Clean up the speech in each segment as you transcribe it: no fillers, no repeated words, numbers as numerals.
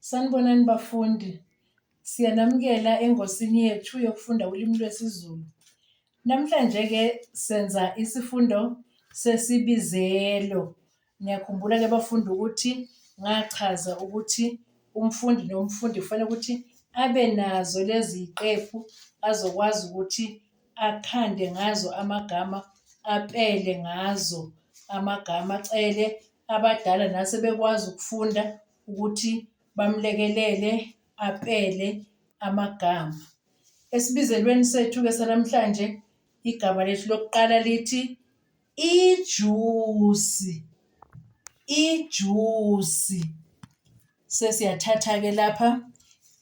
Sanibonani bafundi, siyanamukela engosini yethu yokufunda ulimi lwesiZulu. Namhlanje-ke senza isifundo sesibizelo. Niyakhumbula-ke bafundi ukuthi ngachaza ukuthi umfundi nomfundi kufanele ukuthi abe nazo lezi qephu azokwazi ukuthi akhande ngazo amagama, apele ngazo amagama, acele abadala nasebekwazi ukufunda ukuthi bamlekelele apele amagama. Esibizelweni sethu-ke sanamhlanje igama lethu lokuqala lithi ijusi. Ijusi. Sesiyathatha-ke lapha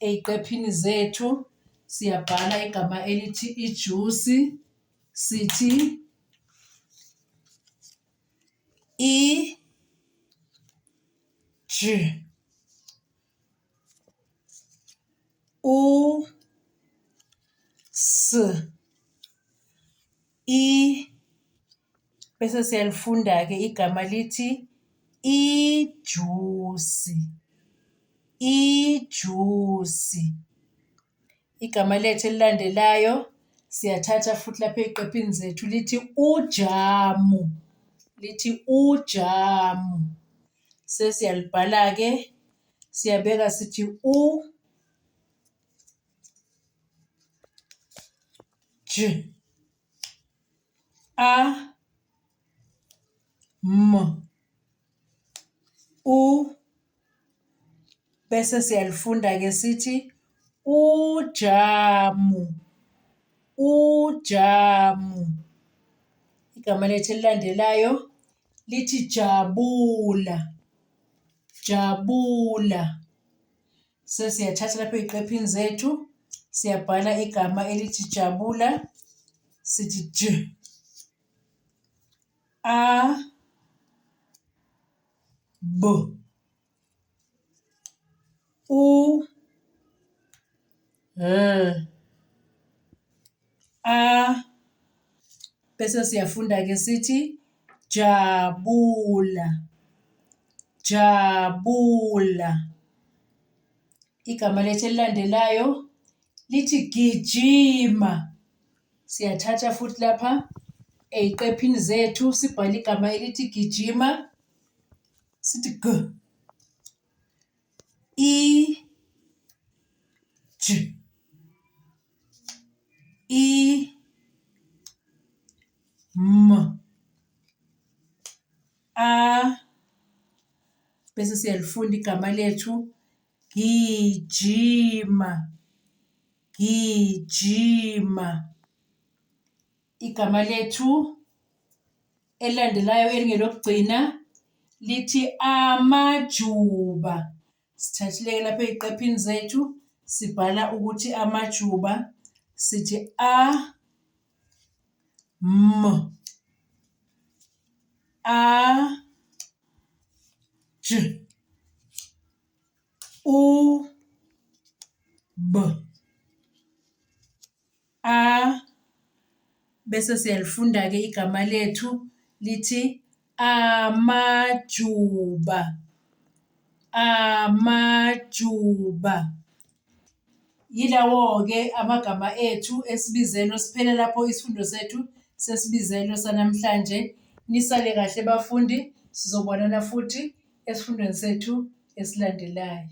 ey'qephini zethu siyabhala igama elithi ijusi. Sithi bese siyalifunda-ke igama lithi ijusi. Ijusi. Igama lethu elilandelayo siyathatha futhi lapha ey'qephini zethu lithi ujamu. Lithi ujamu. Sesiyalibhala-ke siyabeka sithi bese siyalifunda-ke sithi ujamu. Ujamu. Igama lethu elilandelayo lithi jabula. Jabula. Sesiyathatha lapha ey'qephini zethu siyabhala igama elithi jabula. Sithi bese siyafunda-ke sithi jabula. Jabula. Igama lethu elilandelayo lithi gijima. Siyathatha futhi lapha ey'qephini zethu sibhale igama elithi gijima. Sithi bese siyalifunda igama lethu gijima. Gijima. Igama lethu elilandelayo elingelokugcina lithi amajuba. Sithathile-ke lapha ey'qephini zethu sibhala ukuthi amajuba. Sithi bese siyalifunda-ke igama lethu lithi amajuba. Amajuba. Yilawo-ke amagama ethu esibizelo. Siphele lapho isifundo sethu sesibizelo sanamhlanje. Nisale kahle bafundi, sizobonana futhi esifundweni sethu esilandelayo.